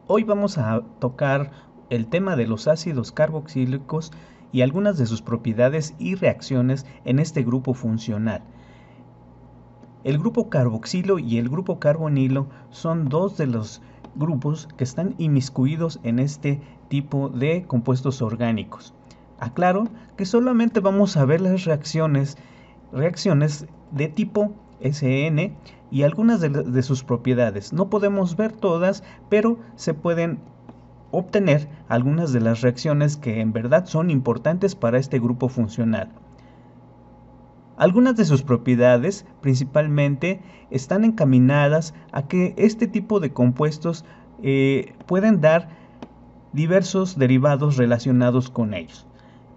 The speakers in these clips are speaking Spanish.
Hoy vamos a tocar el tema de los ácidos carboxílicos y algunas de sus propiedades y reacciones en este grupo funcional. El grupo carboxilo y el grupo carbonilo son dos de los grupos que están inmiscuidos en este tipo de compuestos orgánicos. Aclaro que solamente vamos a ver las reacciones de tipo SN y algunas de sus propiedades. No podemos ver todas, pero se pueden obtener algunas de las reacciones que en verdad son importantes para este grupo funcional. Algunas de sus propiedades principalmente están encaminadas a que este tipo de compuestos pueden dar diversos derivados relacionados con ellos.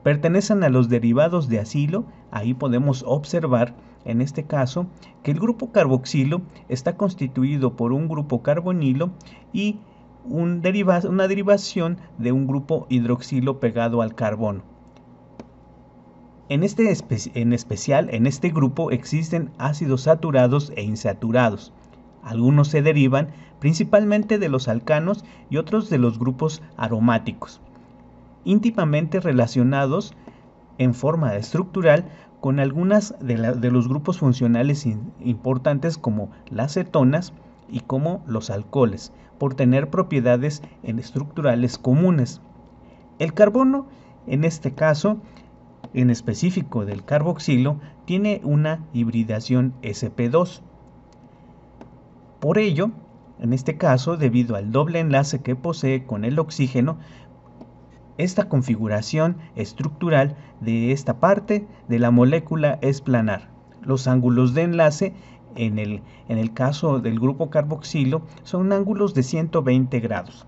Pertenecen a los derivados de acilo. Ahí podemos observar en este caso que el grupo carboxilo está constituido por un grupo carbonilo y una derivación de un grupo hidroxilo pegado al carbono. En especial en este grupo existen ácidos saturados e insaturados. Algunos se derivan principalmente de los alcanos y otros de los grupos aromáticos, íntimamente relacionados en forma estructural con algunas de los grupos funcionales importantes como las cetonas y como los alcoholes, por tener propiedades estructurales comunes. El carbono, en este caso, en específico del carboxilo, tiene una hibridación sp2. Por ello, en este caso, debido al doble enlace que posee con el oxígeno, esta configuración estructural de esta parte de la molécula es planar. Los ángulos de enlace en el caso del grupo carboxilo son ángulos de 120 grados.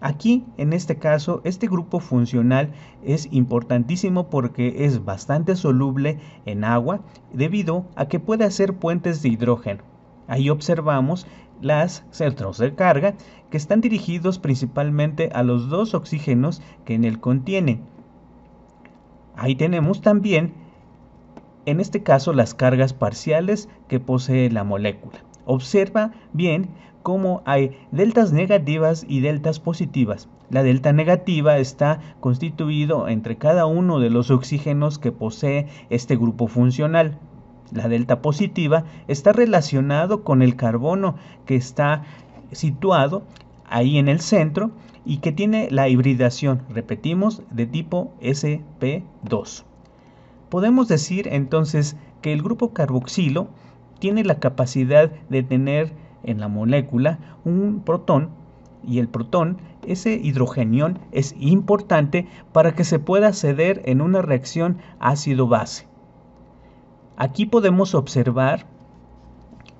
Aquí, en este caso, este grupo funcional es importantísimo porque es bastante soluble en agua debido a que puede hacer puentes de hidrógeno. Ahí observamos los centros de carga que están dirigidos principalmente a los dos oxígenos que en él contienen. Ahí tenemos también, en este caso, las cargas parciales que posee la molécula. Observa bien cómo hay deltas negativas y deltas positivas. La delta negativa está constituido entre cada uno de los oxígenos que posee este grupo funcional. La delta positiva está relacionado con el carbono que está situado ahí en el centro y que tiene la hibridación, repetimos, de tipo sp2. Podemos decir entonces que el grupo carboxilo tiene la capacidad de tener en la molécula un protón, y el protón, ese hidrogenión, es importante para que se pueda ceder en una reacción ácido-base. Aquí podemos observar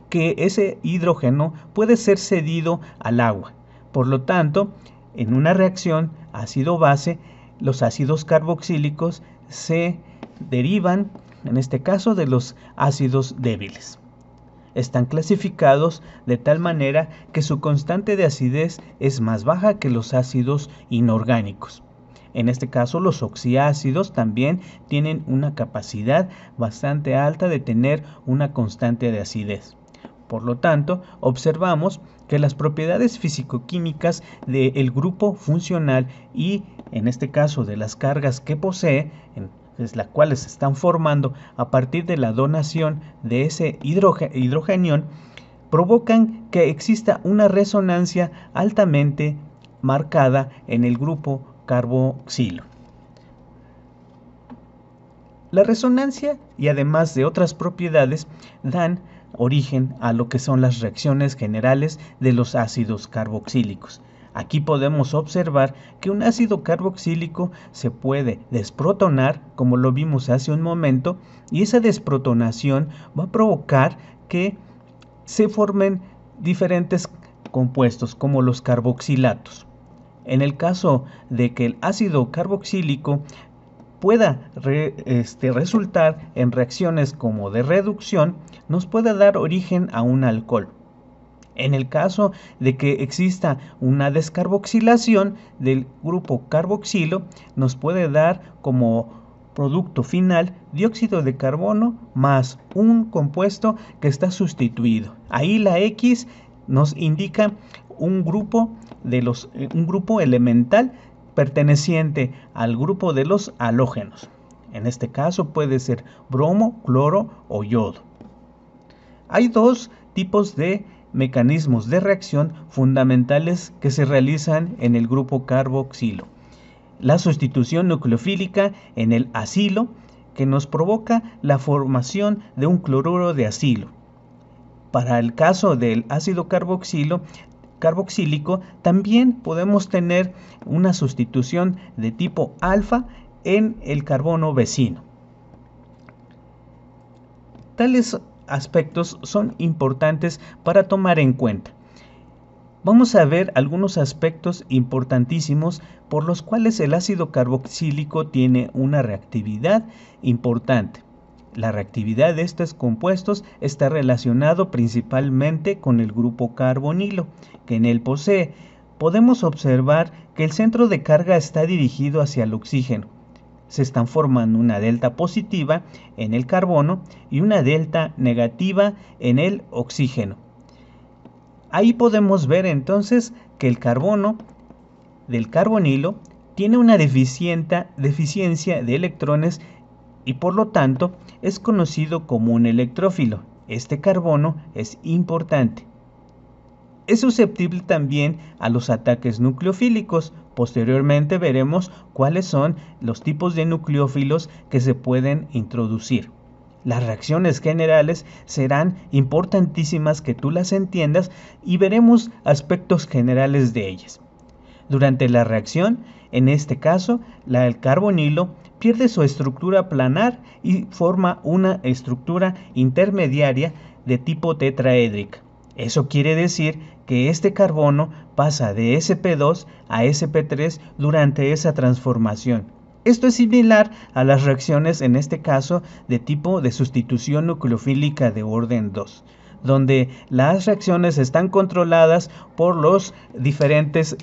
que ese hidrógeno puede ser cedido al agua. Por lo tanto, en una reacción ácido-base, los ácidos carboxílicos se derivan, en este caso, de los ácidos débiles. Están clasificados de tal manera que su constante de acidez es más baja que los ácidos inorgánicos. En este caso, los oxiácidos también tienen una capacidad bastante alta de tener una constante de acidez. Por lo tanto, observamos que las propiedades físico-químicas del grupo funcional y, en este caso, de las cargas que posee, las cuales se están formando a partir de la donación de ese hidrogenión, provocan que exista una resonancia altamente marcada en el grupo carboxilo. La resonancia, y además de otras propiedades, dan origen a lo que son las reacciones generales de los ácidos carboxílicos. Aquí podemos observar que un ácido carboxílico se puede desprotonar, como lo vimos hace un momento, y esa desprotonación va a provocar que se formen diferentes compuestos, como los carboxilatos. En el caso de que el ácido carboxílico pueda resultar en reacciones como de reducción, nos puede dar origen a un alcohol. En el caso de que exista una descarboxilación del grupo carboxilo, nos puede dar como producto final dióxido de carbono más un compuesto que está sustituido. Ahí la X nos indica un grupo elemental perteneciente al grupo de los halógenos. En este caso puede ser bromo, cloro o yodo. Hay dos tipos de mecanismos de reacción fundamentales que se realizan en el grupo carboxilo. La sustitución nucleofílica en el acilo, que nos provoca la formación de un cloruro de acilo. Para el caso del ácido carboxílico, también podemos tener una sustitución de tipo alfa en el carbono vecino. Tales aspectos son importantes para tomar en cuenta. Vamos a ver algunos aspectos importantísimos por los cuales el ácido carboxílico tiene una reactividad importante. La reactividad de estos compuestos está relacionado principalmente con el grupo carbonilo, que en él posee. Podemos observar que el centro de carga está dirigido hacia el oxígeno. Se están formando una delta positiva en el carbono y una delta negativa en el oxígeno. Ahí podemos ver entonces que el carbono del carbonilo tiene una deficiencia de electrones y por lo tanto es conocido como un electrófilo. Este carbono es importante. Es susceptible también a los ataques nucleofílicos. Posteriormente veremos cuáles son los tipos de nucleófilos que se pueden introducir. Las reacciones generales serán importantísimas que tú las entiendas y veremos aspectos generales de ellas. Durante la reacción, en este caso, el carbonilo pierde su estructura planar y forma una estructura intermediaria de tipo tetraédrica. Eso quiere decir que este carbono pasa de sp2 a sp3 durante esa transformación. Esto es similar a las reacciones, en este caso, de tipo de sustitución nucleofílica de orden 2, donde las reacciones están controladas por los diferentes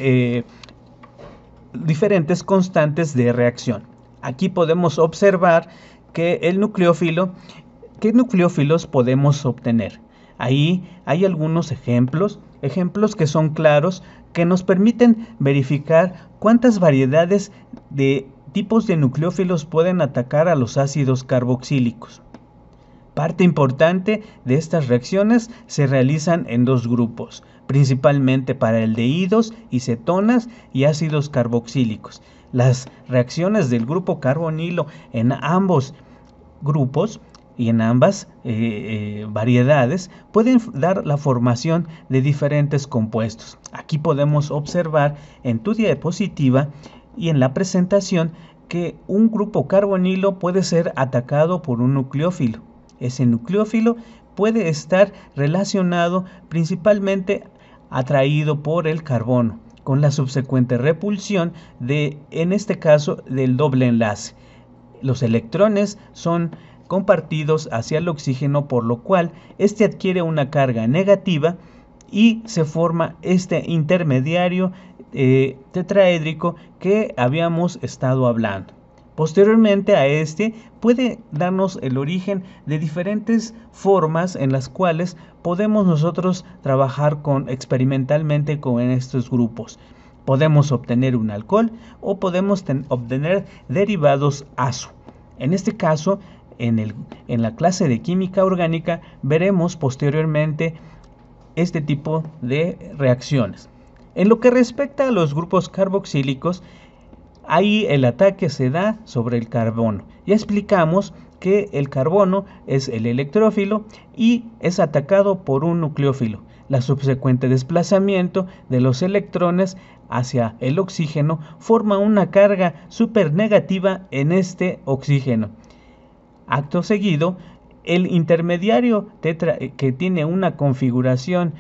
constantes de reacción. Aquí podemos observar que ¿qué nucleófilos podemos obtener? Ahí hay algunos ejemplos que son claros, que nos permiten verificar cuántas variedades de tipos de nucleófilos pueden atacar a los ácidos carboxílicos. Parte importante de estas reacciones se realizan en dos grupos, principalmente para aldehídos y cetonas y ácidos carboxílicos. Las reacciones del grupo carbonilo en ambos grupos y en ambas variedades pueden dar la formación de diferentes compuestos. Aquí podemos observar en tu diapositiva y en la presentación que un grupo carbonilo puede ser atacado por un nucleófilo. Ese nucleófilo puede estar relacionado principalmente atraído por el carbono, con la subsecuente repulsión en este caso, del doble enlace. Los electrones son compartidos hacia el oxígeno, por lo cual este adquiere una carga negativa y se forma este intermediario tetraédrico que habíamos estado hablando. Posteriormente a este puede darnos el origen de diferentes formas en las cuales podemos nosotros trabajar experimentalmente con estos grupos. Podemos obtener un alcohol o podemos obtener derivados azo. En este caso, en la clase de química orgánica veremos posteriormente este tipo de reacciones. En lo que respecta a los grupos carboxílicos, ahí el ataque se da sobre el carbono. Ya explicamos que el carbono es el electrófilo y es atacado por un nucleófilo. La subsecuente desplazamiento de los electrones hacia el oxígeno forma una carga supernegativa en este oxígeno. Acto seguido, el intermediario que tiene una configuración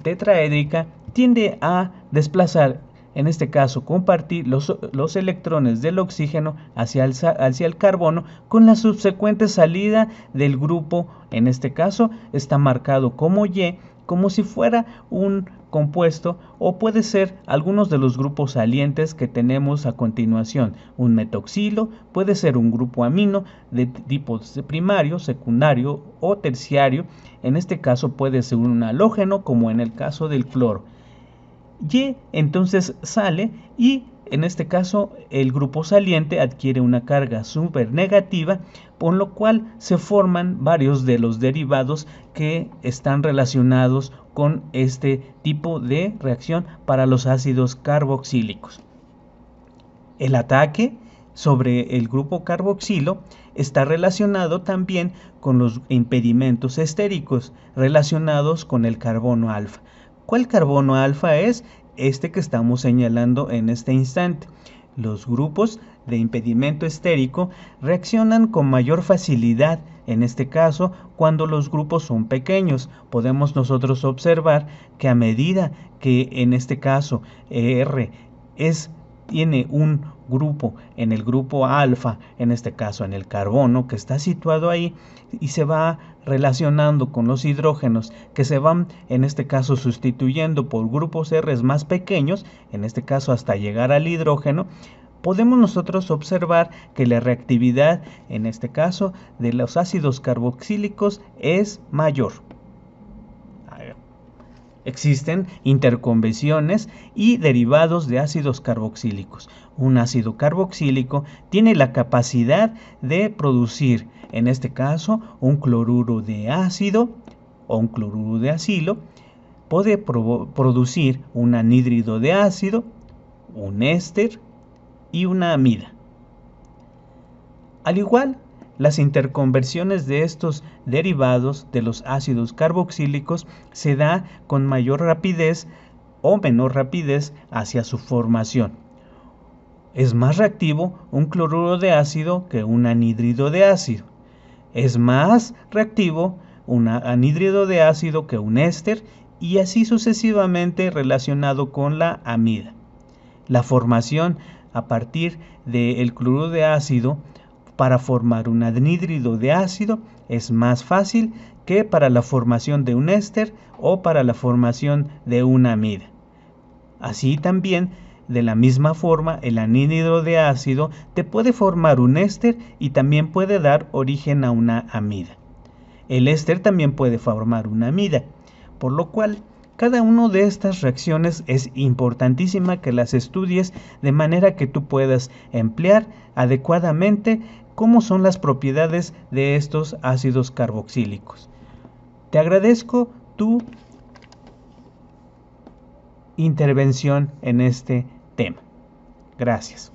tetraédrica tiende a desplazar, en este caso compartir los electrones del oxígeno hacia el carbono, con la subsecuente salida del grupo, en este caso está marcado como Y, como si fuera un compuesto, o puede ser algunos de los grupos salientes que tenemos a continuación. Un metoxilo puede ser un grupo amino de tipo primario, secundario o terciario. En este caso puede ser un halógeno, como en el caso del cloro. Y entonces sale, y en este caso el grupo saliente adquiere una carga súper negativa, por lo cual se forman varios de los derivados que están relacionados con este tipo de reacción para los ácidos carboxílicos. El ataque sobre el grupo carboxilo está relacionado también con los impedimentos estéricos relacionados con el carbono alfa. ¿Cuál carbono alfa es? Este que estamos señalando en este instante. Los grupos de impedimento estérico reaccionan con mayor facilidad, en este caso, cuando los grupos son pequeños. Podemos nosotros observar que a medida que en este caso R tiene un grupo en el grupo alfa, en este caso en el carbono que está situado ahí, y se va relacionando con los hidrógenos que se van en este caso sustituyendo por grupos R más pequeños, en este caso hasta llegar al hidrógeno, podemos nosotros observar que la reactividad en este caso de los ácidos carboxílicos es mayor. Existen interconvenciones y derivados de ácidos carboxílicos. Un ácido carboxílico tiene la capacidad de producir, en este caso, un cloruro de ácido o un cloruro de acilo. Puede producir un anhídrido de ácido, un éster y una amida. Al igual, las interconversiones de estos derivados de los ácidos carboxílicos se da con mayor rapidez o menor rapidez hacia su formación. Es más reactivo un cloruro de ácido que un anhídrido de ácido. Es más reactivo un anhídrido de ácido que un éster, y así sucesivamente relacionado con la amida. La formación a partir del cloruro de ácido para formar un anhídrido de ácido es más fácil que para la formación de un éster o para la formación de una amida. Así también, de la misma forma, el anhídrido de ácido te puede formar un éster y también puede dar origen a una amida. El éster también puede formar una amida, por lo cual cada una de estas reacciones es importantísima que las estudies de manera que tú puedas emplear adecuadamente cómo son las propiedades de estos ácidos carboxílicos. Te agradezco tu intervención en este tema. Gracias.